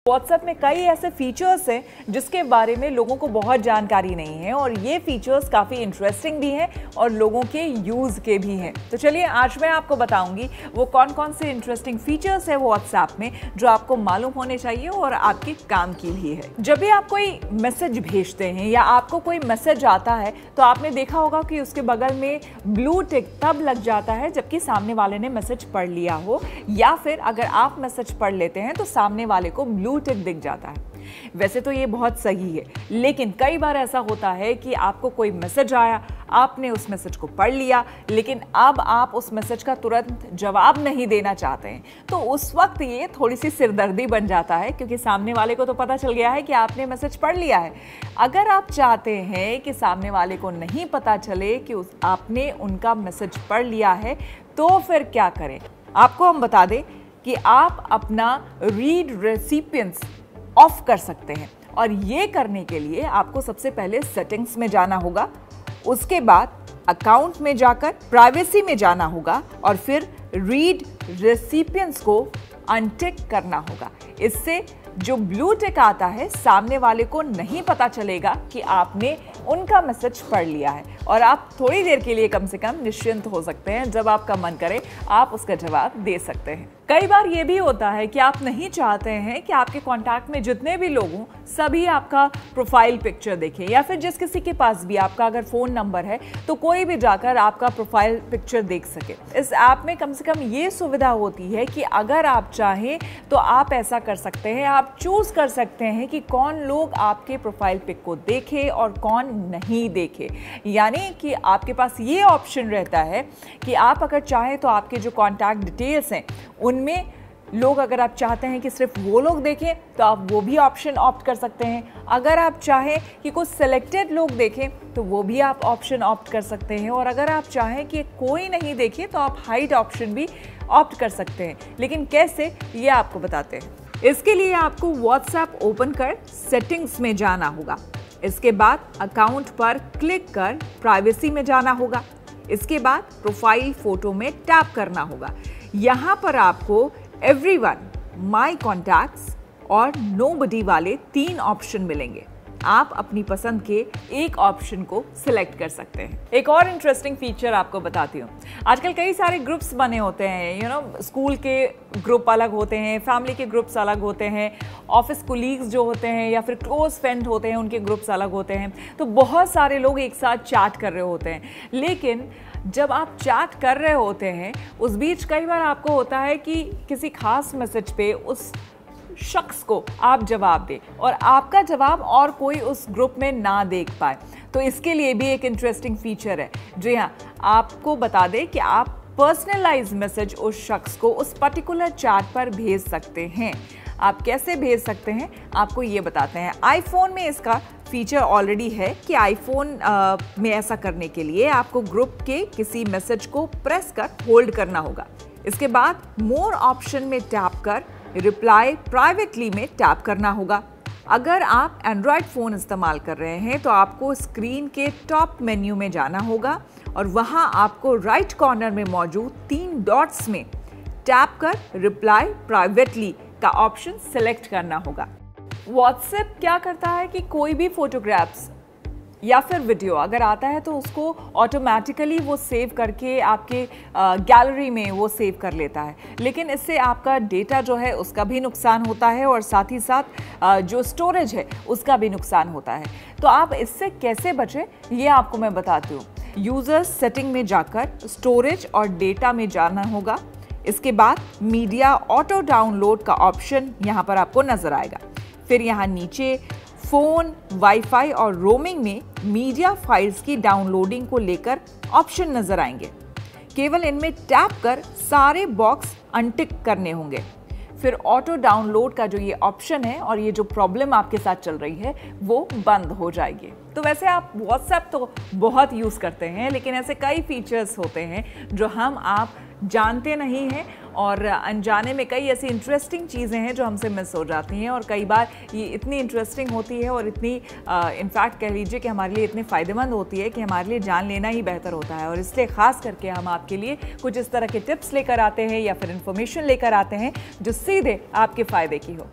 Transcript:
WhatsApp में कई ऐसे फीचर्स हैं जिसके बारे में लोगों को बहुत जानकारी नहीं है और ये फीचर्स काफ़ी इंटरेस्टिंग भी हैं और लोगों के यूज़ के भी हैं। तो चलिए आज मैं आपको बताऊंगी वो कौन कौन से इंटरेस्टिंग फीचर्स है व्हाट्सएप में जो आपको मालूम होने चाहिए और आपके काम की भी है। जब भी आप कोई मैसेज भेजते हैं या आपको कोई मैसेज आता है तो आपने देखा होगा कि उसके बगल में ब्लू टिक तब लग जाता है जबकि सामने वाले ने मैसेज पढ़ लिया हो, या फिर अगर आप मैसेज पढ़ लेते हैं तो सामने वाले को ब्लू टिक दिख जाता है। वैसे तो ये बहुत सही है, लेकिन कई बार ऐसा होता है कि आपको कोई मैसेज आया, आपने उस मैसेज को पढ़ लिया, लेकिन अब आप उस मैसेज का तुरंत जवाब नहीं देना चाहते हैं। तो उस वक्त ये थोड़ी सी सिरदर्दी बन जाता है, क्योंकि सामने वाले को तो पता चल गया है कि आपने मैसेज पढ़ लिया है। अगर आप चाहते हैं कि सामने वाले को नहीं पता चले कि आपने उनका मैसेज पढ़ लिया है, तो फिर क्या करें? आपको हम बता दें कि आप अपना रीड रेसिपिएंट्स ऑफ कर सकते हैं, और ये करने के लिए आपको सबसे पहले सेटिंग्स में जाना होगा, उसके बाद अकाउंट में जाकर प्राइवेसी में जाना होगा और फिर रीड रेसिपिएंट्स को अनटिक करना होगा। इससे जो ब्लू टिक आता है सामने वाले को नहीं पता चलेगा कि आपने उनका मैसेज पढ़ लिया है, और आप थोड़ी देर के लिए कम से कम निश्चिंत हो सकते हैं। जब आपका मन करे आप उसका जवाब दे सकते हैं। कई बार ये भी होता है कि आप नहीं चाहते हैं कि आपके कांटेक्ट में जितने भी लोग हों सभी आपका प्रोफाइल पिक्चर देखें, या फिर जिस किसी के पास भी आपका अगर फ़ोन नंबर है तो कोई भी जाकर आपका प्रोफाइल पिक्चर देख सके। इस ऐप में कम से कम ये सुविधा होती है कि अगर आप चाहें तो आप ऐसा कर सकते हैं, आप चूज़ कर सकते हैं कि कौन लोग आपके प्रोफाइल पिक को देखे और कौन नहीं देखे। यानी कि आपके पास ये ऑप्शन रहता है कि आप अगर चाहें तो आपके जो कॉन्टैक्ट डिटेल्स हैं उनमें लोग, अगर आप चाहते हैं कि सिर्फ वो लोग देखें तो आप वो भी ऑप्शन ऑप्ट कर सकते हैं। अगर आप चाहें कि कुछ सिलेक्टेड लोग देखें तो वो भी आप ऑप्शन ऑप्ट कर सकते हैं, और अगर आप चाहें कि कोई नहीं देखे तो आप हाइड ऑप्शन भी ऑप्ट कर सकते हैं। लेकिन कैसे, ये आपको बताते हैं। इसके लिए आपको व्हाट्सएप ओपन कर सेटिंग्स में जाना होगा, इसके बाद अकाउंट पर क्लिक कर प्राइवेसी में जाना होगा, इसके बाद प्रोफाइल फोटो में टैप करना होगा। यहाँ पर आपको एवरीवन, माय कॉन्टैक्ट्स और नोबडी वाले 3 ऑप्शन मिलेंगे। आप अपनी पसंद के एक ऑप्शन को सिलेक्ट कर सकते हैं। एक और इंटरेस्टिंग फीचर आपको बताती हूँ। आजकल कई सारे ग्रुप्स बने होते हैं, स्कूल के ग्रुप अलग होते हैं, फैमिली के ग्रुप्स अलग होते हैं, ऑफिस कोलीग्स जो होते हैं या फिर क्लोज फ्रेंड होते हैं उनके ग्रुप्स अलग होते हैं। तो बहुत सारे लोग एक साथ चैट कर रहे होते हैं, लेकिन जब आप चैट कर रहे होते हैं उस बीच कई बार आपको होता है कि किसी खास मैसेज पे उस शख्स को आप जवाब दें और आपका जवाब और कोई उस ग्रुप में ना देख पाए। तो इसके लिए भी एक इंटरेस्टिंग फीचर है। जी हाँ, आपको बता दें कि आप पर्सनलाइज मैसेज उस शख्स को उस पर्टिकुलर चैट पर भेज सकते हैं। आप कैसे भेज सकते हैं आपको ये बताते हैं। आईफोन में इसका फीचर ऑलरेडी है कि आईफोन में ऐसा करने के लिए आपको ग्रुप के किसी मैसेज को प्रेस कर होल्ड करना होगा, इसके बाद मोर ऑप्शन में टैप कर रिप्लाई प्राइवेटली में टैप करना होगा। अगर आप एंड्रॉयड फ़ोन इस्तेमाल कर रहे हैं तो आपको स्क्रीन के टॉप मेन्यू में जाना होगा और वहां आपको राइट कॉर्नर में मौजूद 3 डॉट्स में टैप कर रिप्लाई प्राइवेटली का ऑप्शन सेलेक्ट करना होगा। व्हाट्सएप क्या करता है कि कोई भी फोटोग्राफ्स या फिर वीडियो अगर आता है तो उसको ऑटोमेटिकली वो सेव करके आपके गैलरी में वो सेव कर लेता है, लेकिन इससे आपका डेटा जो है उसका भी नुकसान होता है और साथ ही साथ जो स्टोरेज है उसका भी नुकसान होता है। तो आप इससे कैसे बचें ये आपको मैं बताती हूँ। यूज़र्स सेटिंग में जाकर स्टोरेज और डेटा में जाना होगा, इसके बाद मीडिया ऑटो डाउनलोड का ऑप्शन यहाँ पर आपको नजर आएगा। फिर यहाँ नीचे फ़ोन, वाईफाई और रोमिंग में मीडिया फाइल्स की डाउनलोडिंग को लेकर ऑप्शन नजर आएंगे। केवल इनमें टैप कर सारे बॉक्स अनटिक करने होंगे। फिर ऑटो डाउनलोड का जो ये ऑप्शन है और ये जो प्रॉब्लम आपके साथ चल रही है वो बंद हो जाएगी। तो वैसे आप व्हाट्सएप तो बहुत यूज़ करते हैं, लेकिन ऐसे कई फीचर्स होते हैं जो आप जानते नहीं हैं और अनजाने में कई ऐसी इंटरेस्टिंग चीज़ें हैं जो हमसे मिस हो जाती हैं, और कई बार ये इतनी इंटरेस्टिंग होती है और इतनी इनफैक्ट कह लीजिए कि हमारे लिए इतनी फ़ायदेमंद होती है कि हमारे लिए जान लेना ही बेहतर होता है। और इसलिए ख़ास करके हम आपके लिए कुछ इस तरह के टिप्स लेकर आते हैं या फिर इंफॉर्मेशन लेकर आते हैं जो सीधे आपके फ़ायदे की हो।